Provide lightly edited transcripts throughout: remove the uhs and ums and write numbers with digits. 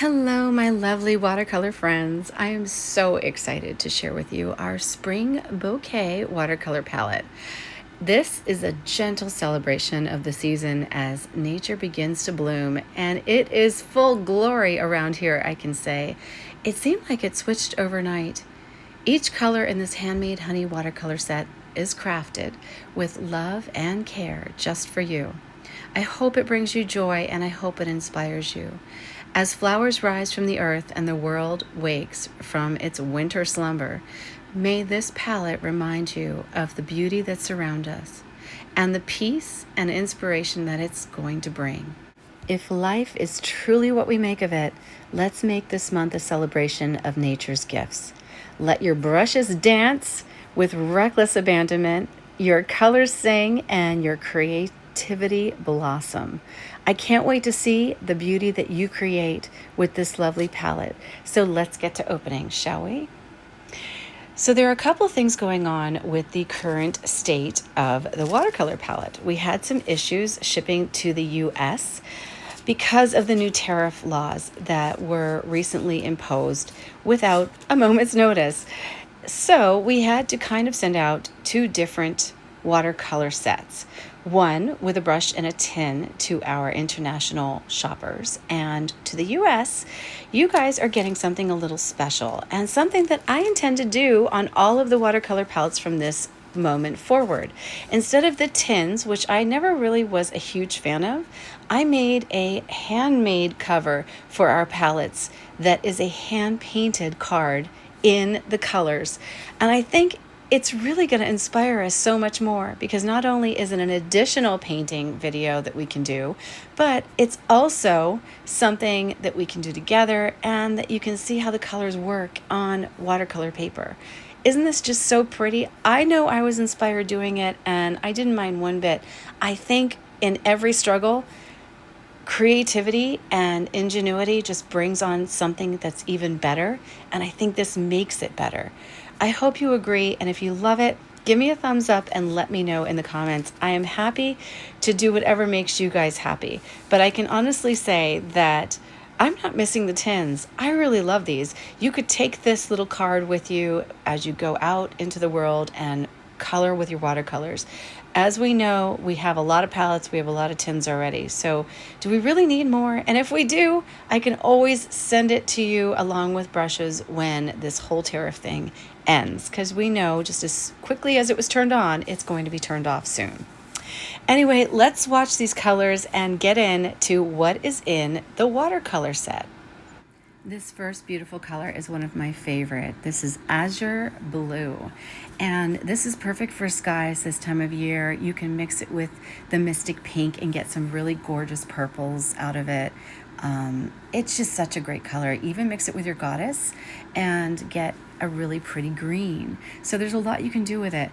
Hello, my lovely watercolor friends. I am so excited to share with you our Spring Bouquet watercolor palette. This is a gentle celebration of the season as nature begins to bloom, and it is full glory around here, I can say. It seemed like it switched overnight. Each color in this handmade honey watercolor set is crafted with love and care just for you. I hope it brings you joy, and I hope it inspires you. As flowers rise from the earth and the world wakes from its winter slumber, may this palette remind you of the beauty that surrounds us and the peace and inspiration that it's going to bring. If life is truly what we make of it, let's make this month a celebration of nature's gifts. Let your brushes dance with reckless abandonment, your colors sing, and your creativity blossom. I can't wait to see the beauty that you create with this lovely palette. So let's get to opening, shall we? So there are a couple of things going on with the current state of the watercolor palette. We had some issues shipping to the US because of the new tariff laws that were recently imposed without a moment's notice. So we had to kind of send out two different watercolor sets. One with a brush and a tin to our international shoppers, and to the US, you guys are getting something a little special and something that I intend to do on all of the watercolor palettes from this moment forward. Instead of the tins, which I never really was a huge fan of, I made a handmade cover for our palettes that is a hand-painted card in the colors. And I think it's really going to inspire us so much more, because not only is it an additional painting video that we can do, but it's also something that we can do together and that you can see how the colors work on watercolor paper. Isn't this just so pretty? I know I was inspired doing it and I didn't mind one bit. I think in every struggle, creativity and ingenuity just brings on something that's even better, and I think this makes it better. I hope you agree, and if you love it, give me a thumbs up and let me know in the comments. I am happy to do whatever makes you guys happy, but I can honestly say that I'm not missing the tins. I really love these. You could take this little card with you as you go out into the world and color with your watercolors. As we know, we have a lot of palettes, we have a lot of tins already. So do we really need more? And if we do, I can always send it to you along with brushes when this whole tariff thing ends, because we know just as quickly as it was turned on, it's going to be turned off soon. Anyway, let's watch these colors and get into what is in the watercolor set. This first beautiful color is one of my favorite. This is Azure Blue, and this is perfect for skies this time of year. You can mix it with the Mystic Pink and get some really gorgeous purples out of it. It's just such a great color. Even mix it with your goddess and get a really pretty green. So there's a lot you can do with it.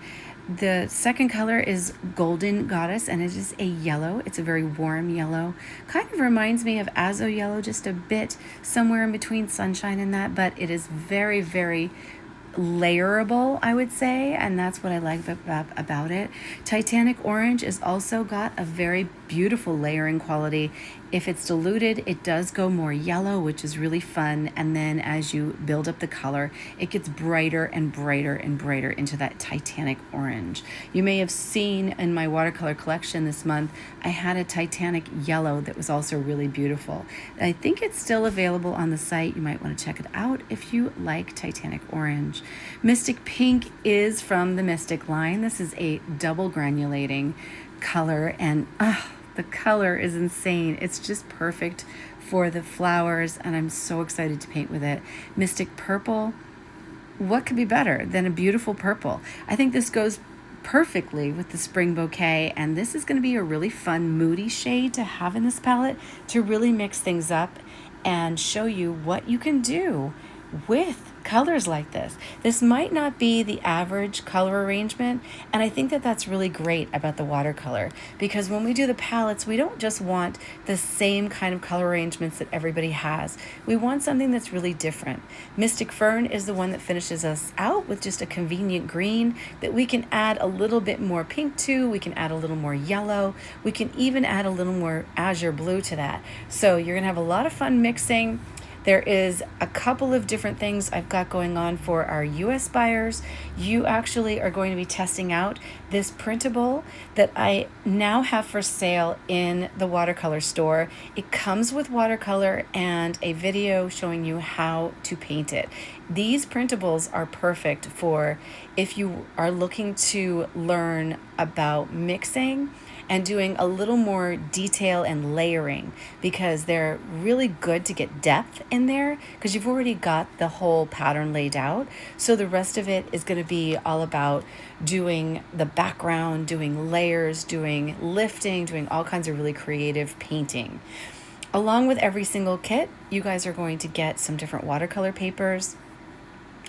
The second color is Golden Goddess, and it is a yellow. It's a very warm yellow. Kind of reminds me of Azo yellow, just a bit somewhere in between sunshine and that, but it is very, very layerable, I would say, and that's what I like about it. Titanic Orange is also got a very beautiful layering quality. If it's diluted, it does go more yellow, which is really fun, and then as you build up the color, it gets brighter and brighter and brighter into that Titanic Orange. You may have seen in my watercolor collection this month, I had a Titanic Yellow that was also really beautiful. I think it's still available on the site. You might want to check it out if you like Titanic Orange. Mystic Pink is from the Mystic line. This is a double granulating color, and the color is insane. It's just perfect for the flowers, and I'm so excited to paint with it. Mystic Purple, what could be better than a beautiful purple? I think this goes perfectly with the Spring Bouquet, and this is going to be a really fun moody shade to have in this palette to really mix things up and show you what you can do with colors like this. This might not be the average color arrangement, and I think that that's really great about the watercolor, because when we do the palettes, we don't just want the same kind of color arrangements that everybody has. We want something that's really different. Mystic Fern is the one that finishes us out with just a convenient green that we can add a little bit more pink to, we can add a little more yellow, we can even add a little more azure blue to that. So you're gonna have a lot of fun mixing. There is a couple of different things I've got going on for our US buyers. You actually are going to be testing out this printable that I now have for sale in the watercolor store. It comes with watercolor and a video showing you how to paint it. These printables are perfect for if you are looking to learn about mixing and doing a little more detail and layering, because they're really good to get depth in there because you've already got the whole pattern laid out. So the rest of it is going to be all about doing the background, doing layers, doing lifting, doing all kinds of really creative painting. Along with every single kit, you guys are going to get some different watercolor papers.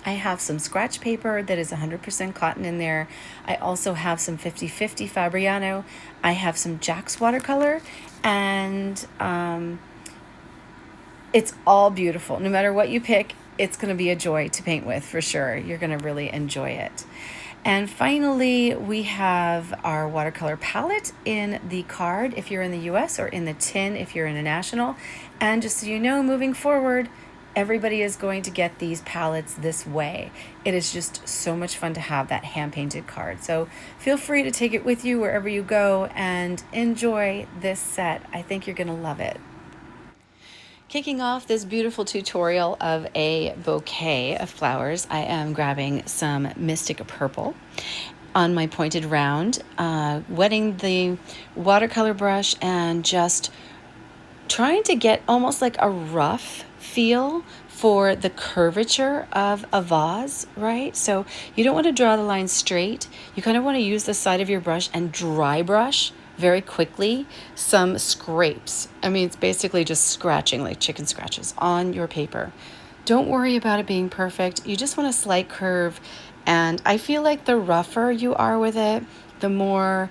I have some scratch paper that is 100% cotton in there. I also have some 50/50 Fabriano. I have some Jack's watercolor, and it's all beautiful. No matter what you pick, it's going to be a joy to paint with for sure. You're going to really enjoy it. And finally, we have our watercolor palette in the card if you're in the US, or in the tin if you're international. And just so you know, moving forward, everybody is going to get these palettes this way. It is just so much fun to have that hand-painted card. So feel free to take it with you wherever you go and enjoy this set. I think you're going to love it. Kicking off this beautiful tutorial of a bouquet of flowers, I am grabbing some Mystic Purple on my pointed round, wetting the watercolor brush and just trying to get almost like a rough feel for the curvature of a vase, right? So you don't want to draw the line straight. You kind of want to use the side of your brush and dry brush very quickly some scrapes. I mean, it's basically just scratching, like chicken scratches on your paper. Don't worry about it being perfect. You just want a slight curve. And I feel like the rougher you are with it, the more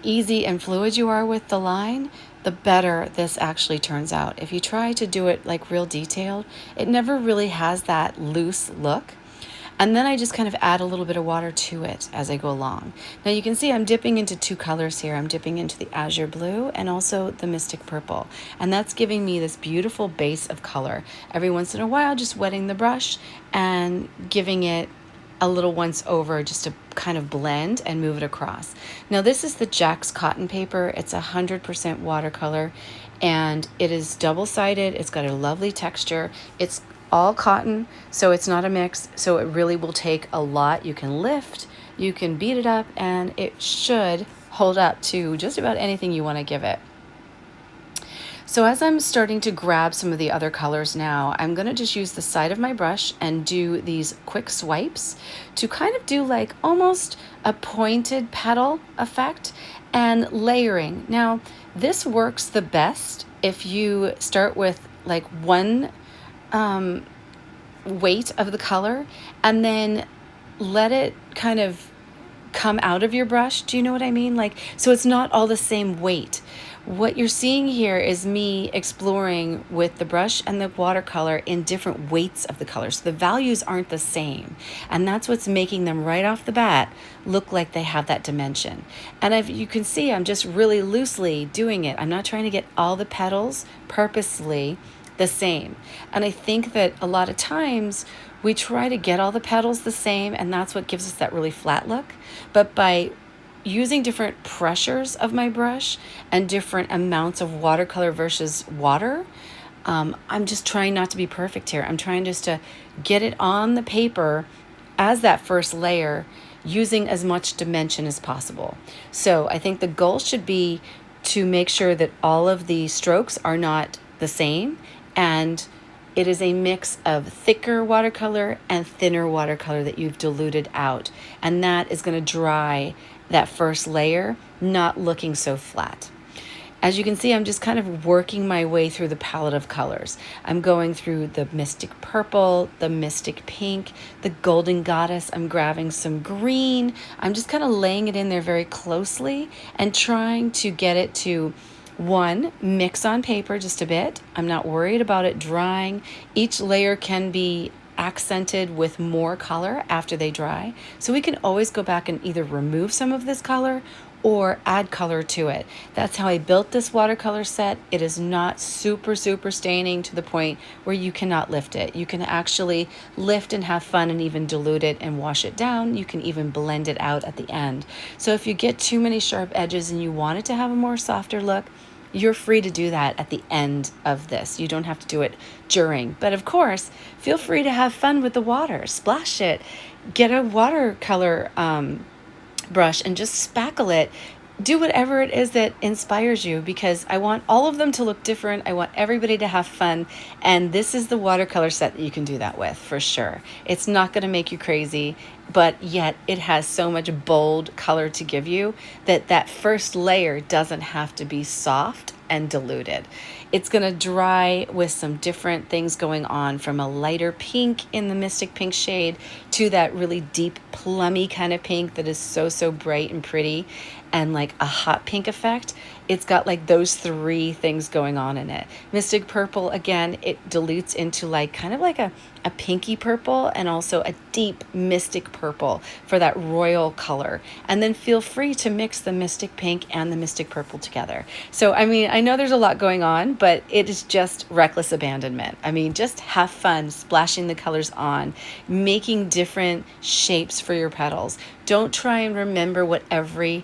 easy and fluid you are with the line, the better this actually turns out. If you try to do it like real detailed, it never really has that loose look. And then I just kind of add a little bit of water to it as I go along. Now you can see I'm dipping into two colors here. I'm dipping into the azure blue and also the Mystic Purple. And that's giving me this beautiful base of color. Every once in a while, just wetting the brush and giving it a little once over just to kind of blend and move it across. Now this is the Jack's cotton paper. It's 100% watercolor and it is double-sided. It's got a lovely texture. It's all cotton, so it's not a mix, so it really will take a lot. You can lift, you can beat it up, and it should hold up to just about anything you want to give it. So as I'm starting to grab some of the other colors now, I'm going to just use the side of my brush and do these quick swipes to kind of do like almost a pointed petal effect and layering. Now, this works the best if you start with like one weight of the color and then let it kind of come out of your brush. Do you know what I mean? Like, so it's not all the same weight. What you're seeing here is me exploring with the brush and the watercolor in different weights of the colors. So the values aren't the same. And that's what's making them right off the bat look like they have that dimension. And you can see I'm just really loosely doing it. I'm not trying to get all the petals purposely the same. And I think that a lot of times we try to get all the petals the same, and that's what gives us that really flat look. But by using different pressures of my brush and different amounts of watercolor versus water, I'm just trying not to be perfect here. I'm trying just to get it on the paper as that first layer using as much dimension as possible. So I think the goal should be to make sure that all of the strokes are not the same, and it is a mix of thicker watercolor and thinner watercolor that you've diluted out. And that is going to dry that first layer, not looking so flat. As you can see, I'm just kind of working my way through the palette of colors. I'm going through the Mystic Purple, the Mystic Pink, the Golden Goddess. I'm grabbing some green. I'm just kind of laying it in there very closely and trying to get it to, one, mix on paper just a bit. I'm not worried about it drying. Each layer can be accented with more color after they dry. So we can always go back and either remove some of this color or add color to it. That's how I built this watercolor set. It is not super, super staining to the point where you cannot lift it. You can actually lift and have fun and even dilute it and wash it down. You can even blend it out at the end. So if you get too many sharp edges and you want it to have a more softer look, you're free to do that at the end of this. You don't have to do it during. But of course, feel free to have fun with the water. Splash it. Get a watercolor brush and just spackle it. Do whatever it is that inspires you, because I want all of them to look different. I want everybody to have fun. And this is the watercolor set that you can do that with for sure. It's not going to make you crazy, but yet it has so much bold color to give you that that first layer doesn't have to be soft and diluted. It's going to dry with some different things going on, from a lighter pink in the Mystic Pink shade to that really deep plummy kind of pink that is so, so bright and pretty, and like a hot pink effect. It's got like those three things going on in it. Mystic Purple, again, it dilutes into like kind of like a pinky purple, and also a deep mystic purple for that royal color. And then feel free to mix the Mystic Pink and the Mystic Purple together. So, I mean, I know there's a lot going on, but it is just reckless abandonment. I mean, just have fun splashing the colors on, making different shapes for your petals. Don't try and remember what every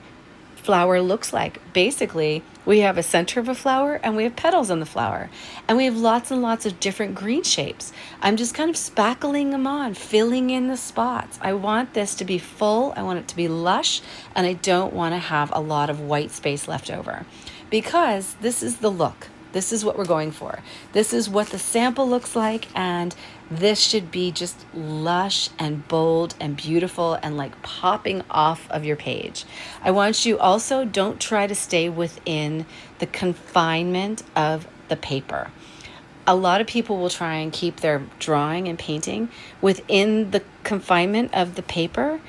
flower looks like. Basically, we have a center of a flower and we have petals on the flower, and we have lots and lots of different green shapes. I'm just kind of spackling them on, filling in the spots. I want this to be full, I want it to be lush, and I don't want to have a lot of white space left over, because this is the look. This is what we're going for. This is what the sample looks like, and this should be just lush and bold and beautiful and like popping off of your page. I want you also, don't try to stay within the confinement of the paper. A lot of people will try and keep their drawing and painting within the confinement of the paper,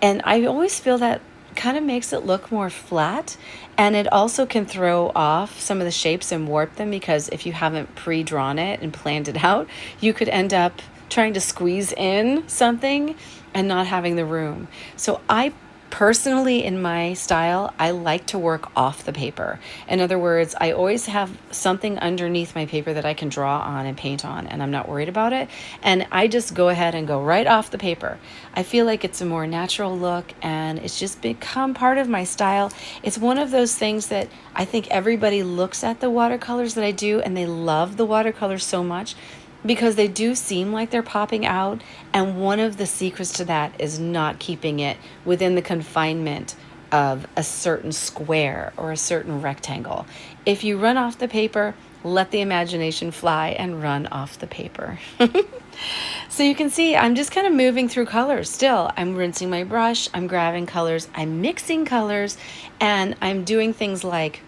and I always feel that kind of makes it look more flat, and it also can throw off some of the shapes and warp them, because if you haven't pre-drawn it and planned it out, you could end up trying to squeeze in something and not having the room. So I personally, in my style, I like to work off the paper. In other words, I always have something underneath my paper that I can draw on and paint on, and I'm not worried about it. And I just go ahead and go right off the paper. I feel like it's a more natural look, and it's just become part of my style. It's one of those things that I think everybody looks at the watercolors that I do, and they love the watercolors so much, because they do seem like they're popping out. And one of the secrets to that is not keeping it within the confinement of a certain square or a certain rectangle. If you run off the paper, let the imagination fly and run off the paper. So you can see I'm just kind of moving through colors still. I'm rinsing my brush, I'm grabbing colors, I'm mixing colors, and I'm doing things like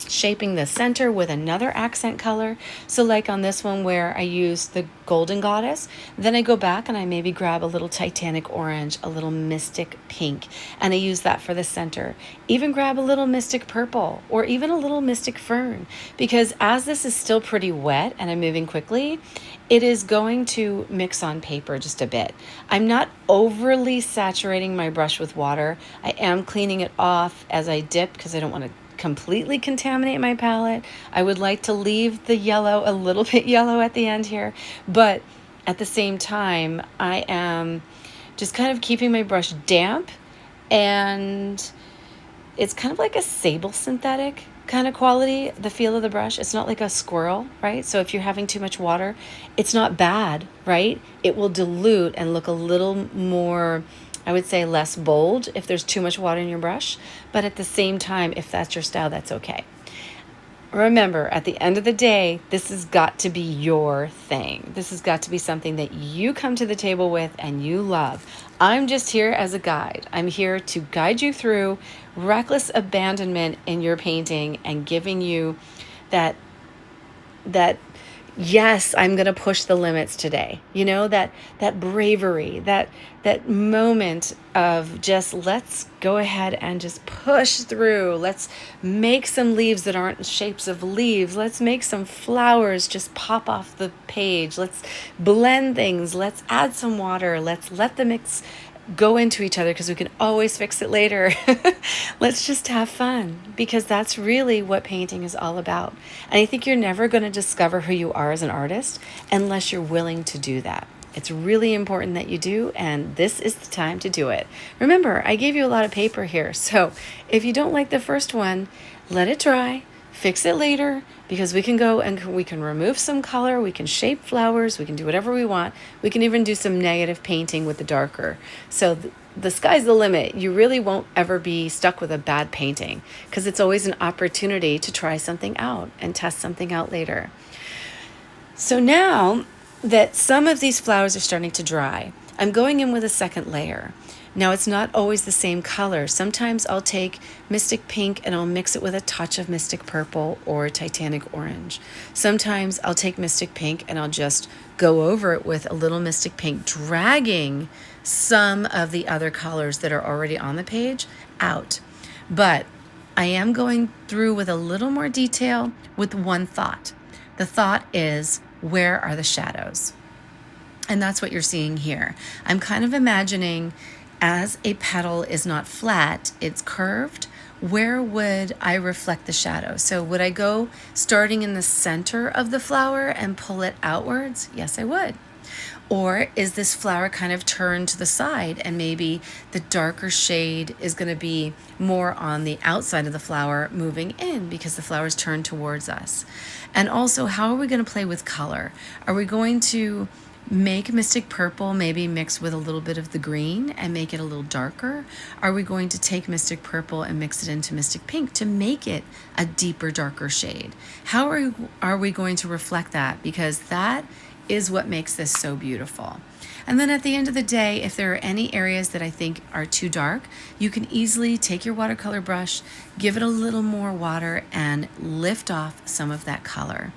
shaping the center with another accent color. So like on this one where I use the Golden Goddess, then I go back and I maybe grab a little Titanic orange, a little Mystic Pink, and I use that for the center. Even grab a little Mystic Purple, or even a little Mystic Fern, because as this is still pretty wet and I'm moving quickly, it is going to mix on paper just a bit. I'm not overly saturating my brush with water. I am cleaning it off as I dip, because I don't want to completely contaminate my palette. I would like to leave the yellow a little bit yellow at the end here, but at the same time, I am just kind of keeping my brush damp, and it's kind of like a sable synthetic kind of quality, the feel of the brush. It's not like a squirrel, right? So if you're having too much water, it's not bad, right? It will dilute and look a little more, I would say, less bold if there's too much water in your brush. But at the same time, if that's your style, that's okay. Remember, at the end of the day, this has got to be your thing. This has got to be something that you come to the table with and you love. I'm just here as a guide. I'm here to guide you through reckless abandonment in your painting and giving you that yes, I'm going to push the limits today. You know, that bravery, that moment of just, let's go ahead and just push through. Let's make some leaves that aren't shapes of leaves. Let's make some flowers just pop off the page. Let's blend things. Let's add some water. Let's let the mix go into each other because we can always fix it later. Let's just have fun, because that's really what painting is all about. And I think you're never going to discover who you are as an artist unless you're willing to do that. It's really important that you do, and this is the time to do it. Remember, I gave you a lot of paper here, so if you don't like the first one, let it dry, fix it later, because we can go and we can remove some color, we can shape flowers, we can do whatever we want. We can even do some negative painting with the darker. So the sky's the limit. You really won't ever be stuck with a bad painting, because it's always an opportunity to try something out and test something out later. So now that some of these flowers are starting to dry, I'm going in with a second layer. Now, it's not always the same color. Sometimes I'll take Mystic Pink and I'll mix it with a touch of Mystic Purple or Titanic Orange. Sometimes I'll take Mystic Pink and I'll just go over it with a little Mystic Pink, dragging some of the other colors that are already on the page out. But I am going through with a little more detail with one thought. The thought is, where are the shadows? And that's what you're seeing here. I'm kind of imagining, as a petal is not flat, it's curved, where would I reflect the shadow? So would I go starting in the center of the flower and pull it outwards? Yes, I would. Or is this flower kind of turned to the side, and maybe the darker shade is going to be more on the outside of the flower moving in because the flower is turned towards us? And also, how are we going to play with color? Are we going to make Mystic Purple maybe mix with a little bit of the green and make it a little darker? Are we going to take Mystic Purple and mix it into Mystic Pink to make it a deeper, darker shade? How are we going to reflect that? Because that is what makes this so beautiful. And then at the end of the day, if there are any areas that I think are too dark, you can easily take your watercolor brush, give it a little more water, and lift off some of that color.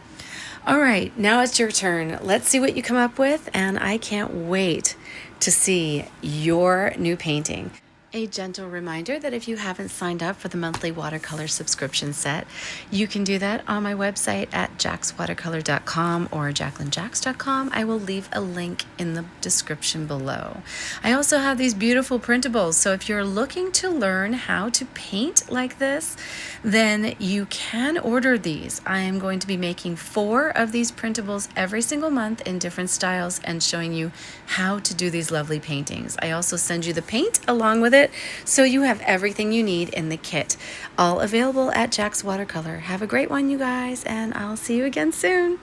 All right, now it's your turn. Let's see what you come up with, and I can't wait to see your new painting. A gentle reminder that if you haven't signed up for the monthly watercolor subscription set, you can do that on my website at jackswatercolor.com or jacquelinejacks.com. I will leave a link in the description below. I also have these beautiful printables, so if you're looking to learn how to paint like this, then you can order these. I am going to be making 4 of these printables every single month in different styles and showing you how to do these lovely paintings. I also send you the paint along with it, so you have everything you need in the kit. All available at Jack's Watercolor. Have a great one, you guys, and I'll see you again soon.